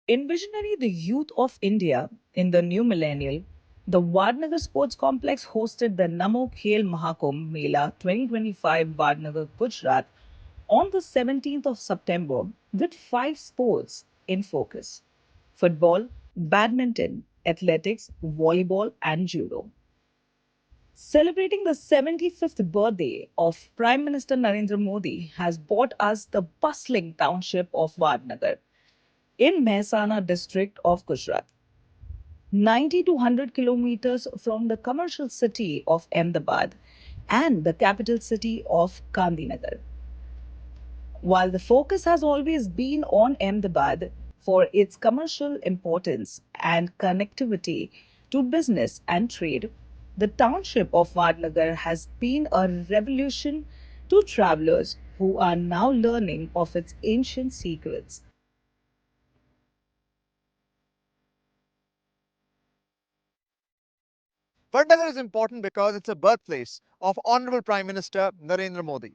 Envisionary the youth of India in the new millennial, the Vadnagar Sports Complex hosted the Namo Khel Mahakumbh Mela 2025 Vadnagar, Gujarat on the 17th of September with five sports in focus: football, badminton, athletics, volleyball, and judo. Celebrating the 75th birthday of Prime Minister Narendra Modi has brought us the bustling township of Vadnagar in Mehsana district of Gujarat, 90 to 100 kilometers from the commercial city of Ahmedabad and the capital city of Gandhinagar. While the focus has always been on Ahmedabad for its commercial importance and connectivity to business and trade, the township of Vadnagar has been a revolution to travelers who are now learning of its ancient secrets. Vadnagar is important because it's a birthplace of Honorable Prime Minister Narendra Modi.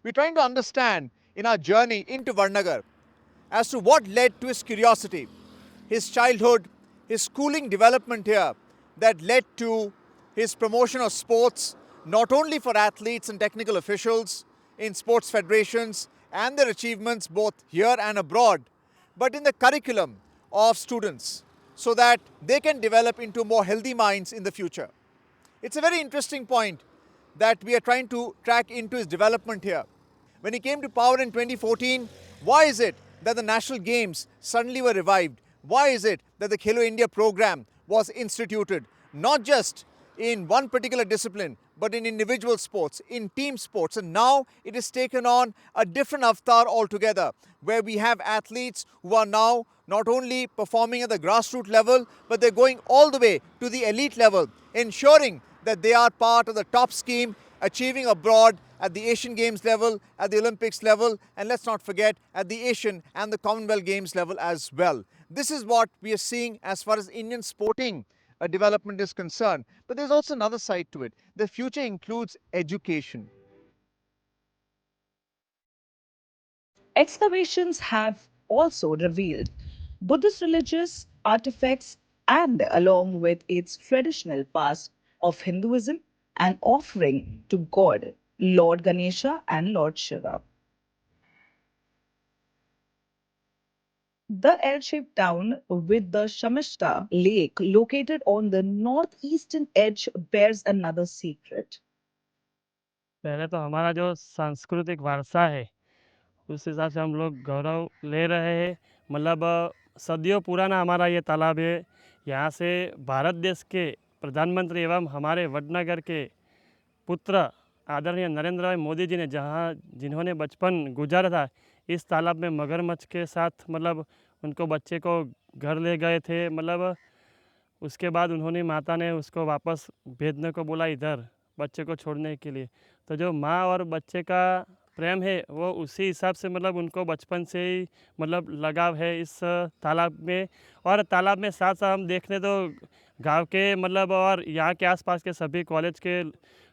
We're trying to understand in our journey into Vadnagar as to what led to his curiosity, his childhood, his schooling development here that led to his promotion of sports, not only for athletes and technical officials in sports federations and their achievements both here and abroad, but in the curriculum of students so that they can develop into more healthy minds in the future. It's a very interesting point that we are trying to track into his development here. When he came to power in 2014, why is it that the national games suddenly were revived? Why is it that the Khelo India program was instituted, not just in one particular discipline, but in individual sports, in team sports? And now it has taken on a different avatar altogether, where we have athletes who are now not only performing at the grassroots level, but they're going all the way to the elite level, ensuring that they are part of the top scheme, achieving abroad at the Asian Games level, at the Olympics level, and let's not forget at the Asian and the Commonwealth Games level as well. This is what we are seeing as far as Indian sporting development is concerned. But there's also another side to it. The future includes education. Excavations have also revealed Buddhist religious artifacts and, along with its traditional past of Hinduism, an offering to God, Lord Ganesha and Lord Shiva. The airship town with the Shamishta lake located on the northeastern edge bears another secret. पहले तो हमारा जो सांस्कृतिक वारसा है उस हिसाब से हम लोग गौरव ले रहे हैं। मतलब सदियों पुराना हमारा ये तालाब है। यहाँ से भारत देश के प्रधानमंत्री एवं हमारे वडनगर के पुत्र आदरणीय नरेंद्र भाई मोदी जी ने जिन्होंने बचपन गुजारा था, इस तालाब में मगरमच्छ के साथ मतलब उनको बच्चे को घर ले गए थे। मतलब उसके बाद उन्होंने माता ने उसको वापस भेजने को बोला इधर बच्चे को छोड़ने के लिए। तो जो माँ और बच्चे का प्रेम है वो उसी हिसाब से मतलब उनको बचपन से ही मतलब लगाव है इस तालाब में। और तालाब में साथ साथ हम देखने तो गांव के मतलब और यहाँ के आसपास के सभी कॉलेज के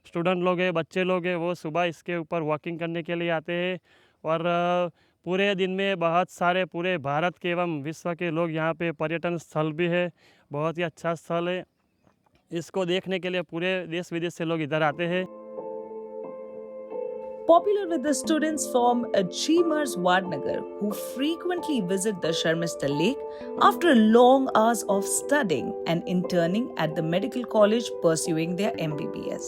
स्टूडेंट लोग हैं, बच्चे लोग हैं, वो सुबह इसके ऊपर वॉकिंग करने के लिए आते हैं। और पूरे दिन में बहुत सारे पूरे भारत के एवं विश्व के लोग यहाँ पे पर्यटन स्थल भी है, बहुत ही अच्छा स्थल है। इसको देखने के लिए पूरे देश विदेश से लोग इधर आते हैं। Popular with the students from Achievers Vadnagar who frequently visit the Sharmista Lake after long hours of studying and interning at the medical college pursuing their MBBS.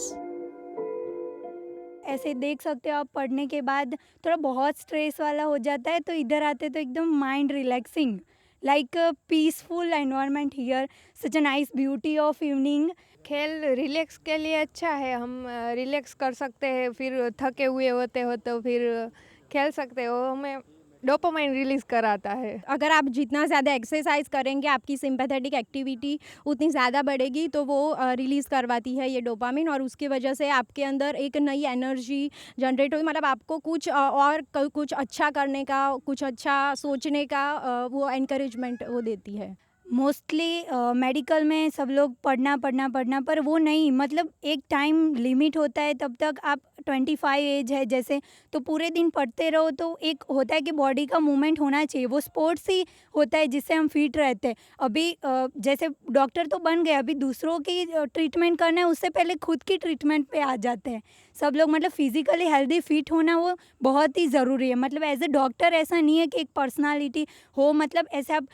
ऐसे देख सकते हो आप पढ़ने के बाद थोड़ा बहुत स्ट्रेस वाला हो जाता है तो इधर आते तो एकदम mind relaxing like peaceful environment here such a nice beauty of evening. खेल रिलैक्स के लिए अच्छा है, हम रिलैक्स कर सकते हैं, फिर थके हुए होते हो तो फिर खेल सकते हो, हमें डोपामाइन रिलीज़ कराता है। अगर आप जितना ज़्यादा एक्सरसाइज करेंगे आपकी सिंपैथेटिक एक्टिविटी उतनी ज़्यादा बढ़ेगी तो वो रिलीज़ करवाती है ये डोपामिन और उसकी वजह से आपके अंदर एक नई एनर्जी जनरेट होगी। मतलब आपको कुछ और कुछ अच्छा करने का, कुछ अच्छा सोचने का वो एनकरेजमेंट वो देती है। मोस्टली मेडिकल में सब लोग पढ़ना पढ़ना पढ़ना, पर वो नहीं, मतलब एक टाइम लिमिट होता है, तब तक आप 25 एज है जैसे, तो पूरे दिन पढ़ते रहो, तो एक होता है कि बॉडी का मूवमेंट होना चाहिए, वो स्पोर्ट्स ही होता है जिससे हम फिट रहते हैं। अभी जैसे डॉक्टर तो बन गए, अभी दूसरों की ट्रीटमेंट करना है, उससे पहले खुद की ट्रीटमेंट पे आ जाते हैं सब लोग। मतलब फिजिकली हेल्दी फिट होना वो बहुत ही ज़रूरी है। मतलब एज ए डॉक्टर ऐसा नहीं है कि एक पर्सनालिटी हो, मतलब ऐसे आप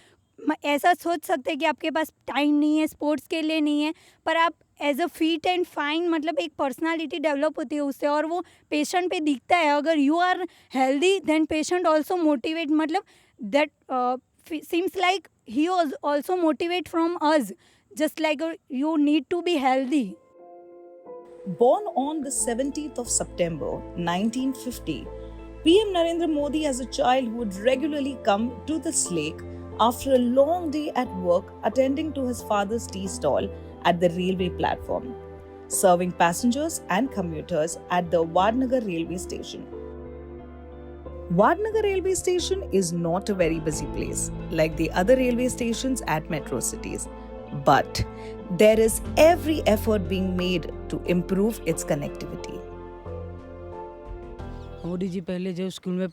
ऐसा सोच सकते हैं कि आपके पास टाइम नहीं है, स्पोर्ट्स के लिए नहीं है, पर आप as a fit and fine, मतलब एक पर्सनालिटी डेवलप होती है उससे, और वो पेशेंट पे दिखता है। अगर you are healthy then patient also motivate, मतलब that seems like he also motivate from us, just like you need to be healthy. Born on the 17th of September 1950, PM Narendra Modi as a child would regularly come to this lake after a long day at work, attending to his father's tea stall at the railway platform, serving passengers and commuters at the Vadnagar railway station. Vadnagar railway station is not a very busy place like the other railway stations at metro cities, but there is every effort being made to improve its connectivity. Modi ji पहले जो school में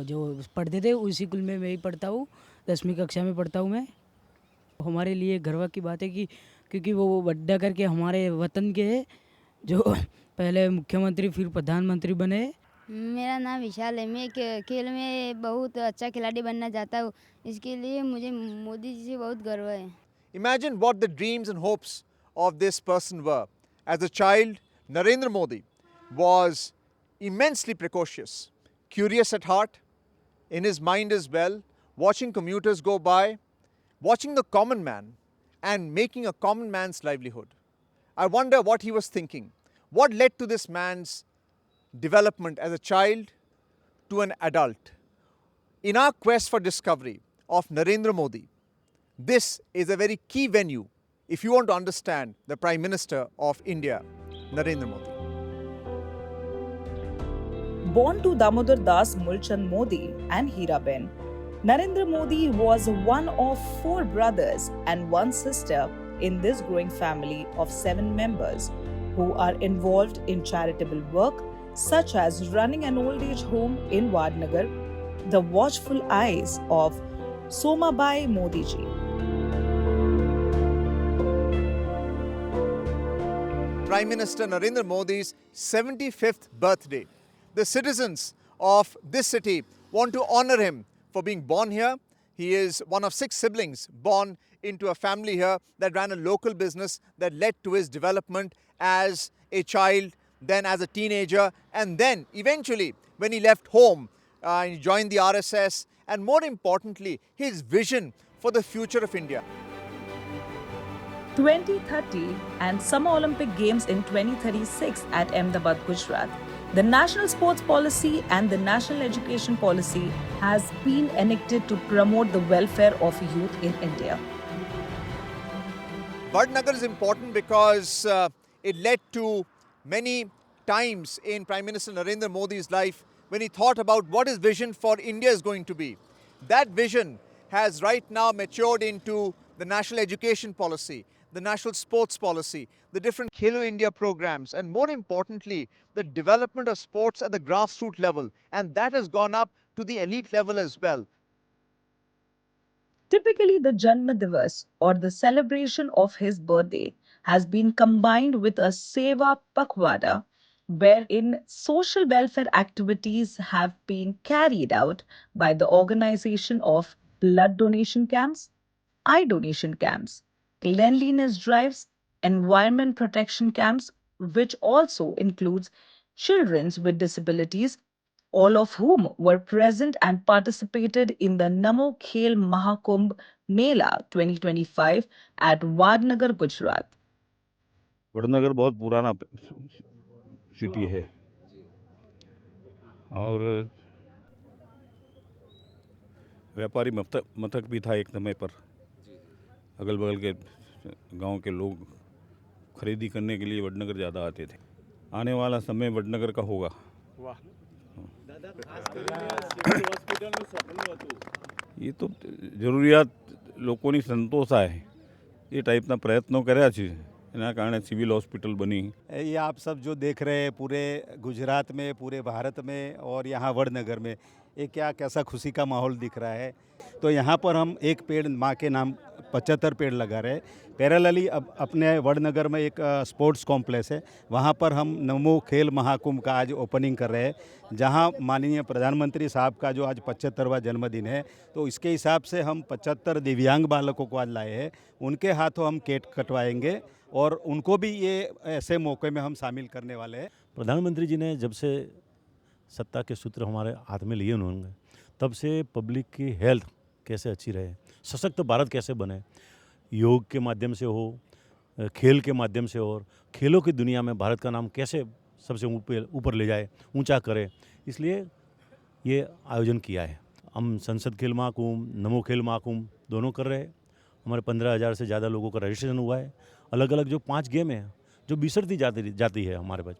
जो पढ़ते थे उसी school में मैं ही पढ़ता हूँ, 10वीं कक्षा में पढ़ता हूँ मैं। हमारे लिए गर्व की बात है कि क्योंकि वो वड्डा करके हमारे वतन के हैं, जो पहले मुख्यमंत्री फिर प्रधानमंत्री बने। मेरा नाम विशाल है। मैं खेल में बहुत अच्छा खिलाड़ी बनना चाहता हूँ, इसके लिए मुझे मोदी जी से बहुत गर्व है। Imagine what the dreams and hopes of this person were. As a child, Narendra Modi was immensely precocious, curious at heart, in his mind as well, watching commuters go by, watching the common man and making a common man's livelihood. I wonder what he was thinking. What led to this man's development as a child to an adult? In our quest for discovery of Narendra Modi, this is a very key venue if you want to understand the Prime Minister of India, Narendra Modi. Born to Damodar Das Mulchand Modi and Hiraben, Narendra Modi was one of 4 brothers and 1 sister in this growing family of 7 members who are involved in charitable work such as running an old age home in Vadnagar, the watchful eyes of Somabai Modi ji. Prime Minister Narendra Modi's 75th birthday. The citizens of this city want to honor him for being born here. He is one of 6 siblings born into a family here that ran a local business that led to his development as a child, then as a teenager, and then eventually when he left home, he joined the RSS, and more importantly, his vision for the future of India. 2030 and Summer Olympic Games in 2036 at Ahmedabad, Gujarat. The National Sports Policy and the National Education Policy has been enacted to promote the welfare of youth in India. Vadnagar is important because it led to many times in Prime Minister Narendra Modi's life when he thought about what his vision for India is going to be. That vision has right now matured into the National Education Policy, the National Sports Policy, the different Khelo India programs, and more importantly, the development of sports at the grassroots level. And that has gone up to the elite level as well. Typically, the Janma Divas or the celebration of his birthday has been combined with a Seva Pakhwada, wherein social welfare activities have been carried out by the organization of blood donation camps, eye donation camps, cleanliness drives, environment protection camps, which also includes children with disabilities, all of whom were present and participated in the Namo Khel Mahakumbh Mela 2025 at Vadnagar, Gujarat. Vadnagar बहुत पुराना city है और व्यापारी मथक भी था एक समय पर। अगल बगल के गांव के लोग खरीदी करने के लिए वडनगर ज़्यादा आते थे। आने वाला समय वडनगर का होगा। ये तो ज़रूरियात લોકોની સંતોષાય એ ટાઈપના પ્રયત્નો કર્યા છે. એના કારણે સિવિલ હોસ્પિટલ બની. ये आप सब जो देख रहे हैं पूरे गुजरात में, पूरे भारत में और यहाँ वडनगर में, ये क्या कैसा खुशी का माहौल दिख रहा है. तो यहाँ पर हम एक पेड़ माँ के नाम 75 पेड़ लगा रहे हैं. पैरेलली अब अपने वडनगर में एक स्पोर्ट्स कॉम्प्लेक्स है, वहाँ पर हम नमो खेल महाकुंभ का आज ओपनिंग कर रहे हैं, जहाँ माननीय प्रधानमंत्री साहब का जो आज 75वां जन्मदिन है, तो इसके हिसाब से हम 75 दिव्यांग बालकों को आज लाए हैं. उनके हाथों हम केक कटवाएंगे और उनको भी ये ऐसे मौके में हम शामिल करने वाले हैं. प्रधानमंत्री जी ने जब से सत्ता के सूत्र हमारे हाथ में लिए उन्होंने, तब से पब्लिक की हेल्थ कैसे अच्छी रहे, सशक्त भारत कैसे बने, योग के माध्यम से हो, खेल के माध्यम से हो, और खेलों की दुनिया में भारत का नाम कैसे सबसे ऊपर ले जाए, ऊंचा करे, इसलिए ये आयोजन किया है. हम संसद खेल महाकुंभ, नमो खेल महाकुंभ दोनों कर रहे हैं. हमारे 15,000 से ज़्यादा लोगों का रजिस्ट्रेशन हुआ है. अलग अलग जो 5 गेम है जो बिसरती जाती है हमारे पास,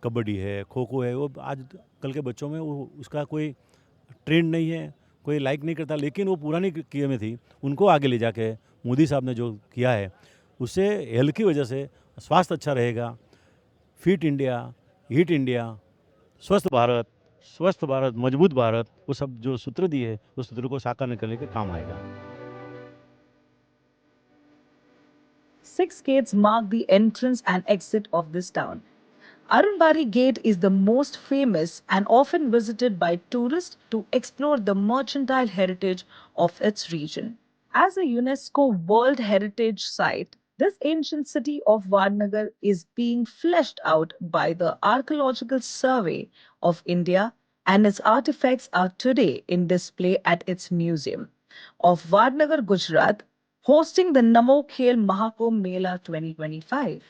कबड्डी है, खो खो है, वो आज कल के बच्चों में वो उसका कोई ट्रेंड नहीं है, कोई लाइक नहीं करता, लेकिन वो पुरानी गेमें थी, उनको आगे ले जाके मोदी साहब ने जो किया है, उससे हेल्थ की वजह से स्वास्थ्य अच्छा रहेगा. फिट इंडिया, हिट इंडिया, स्वस्थ भारत, मजबूत भारत, वो सब जो सूत्र दिए है, उस सूत्र को साकार करने के काम आएगा. 6 gates mark the entrance and exit of this town. Arunbari Gate is the most famous and often visited by tourists to explore the mercantile heritage of its region. As a UNESCO World Heritage Site, this ancient city of Vadnagar is being fleshed out by the Archaeological Survey of India, and its artifacts are today in display at its museum of Vadnagar, Gujarat, hosting the Namo Khel Mahakumbh Mela 2025.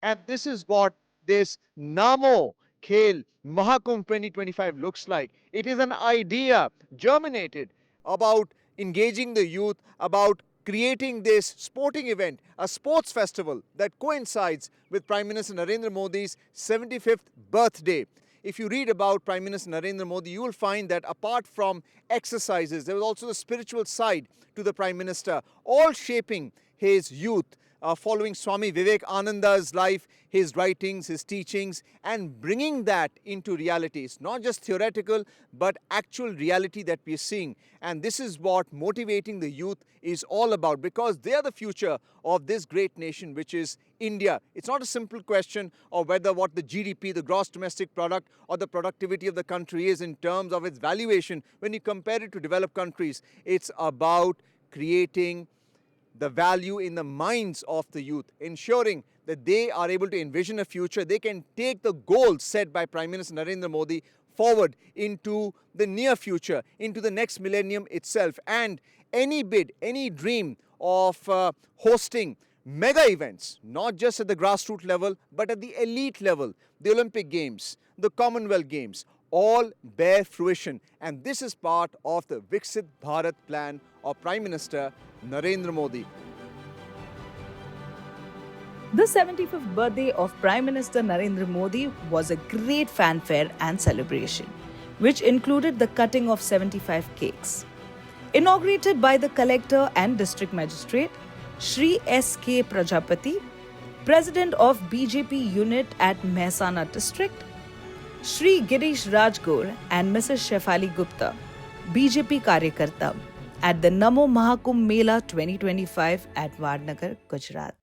And this is what this Namo Khel Mahakumbh 2025 looks like. It is an idea germinated about engaging the youth, about creating this sporting event, a sports festival that coincides with Prime Minister Narendra Modi's 75th birthday. If you read about Prime Minister Narendra Modi, you will find that apart from exercises, there was also the spiritual side to the Prime Minister, all shaping his youth. Following Swami Vivekananda's life, his writings, his teachings, and bringing that into reality. It's not just theoretical, but actual reality that we're seeing. And this is what motivating the youth is all about, because they are the future of this great nation, which is India. It's not a simple question of whether what the GDP, the gross domestic product, or the productivity of the country is in terms of its valuation when you compare it to developed countries. It's about creating the value in the minds of the youth, ensuring that they are able to envision a future. They can take the goals set by Prime Minister Narendra Modi forward into the near future, into the next millennium itself. And any bid, any dream of hosting mega events, not just at the grassroots level, but at the elite level, the Olympic Games, the Commonwealth Games, all bear fruition. And this is part of the Viksit Bharat plan of Prime Minister Narendra Modi. The 75th birthday of Prime Minister Narendra Modi was a great fanfare and celebration, which included the cutting of 75 cakes. Inaugurated by the Collector and District Magistrate, Shri S.K. Prajapati, President of BJP unit at Mehsana District, Shri Girish Rajgor and Mrs. Shefali Gupta, BJP Karyakarta, at the Namo Mahakumbh Mela 2025 at Vadnagar, Gujarat.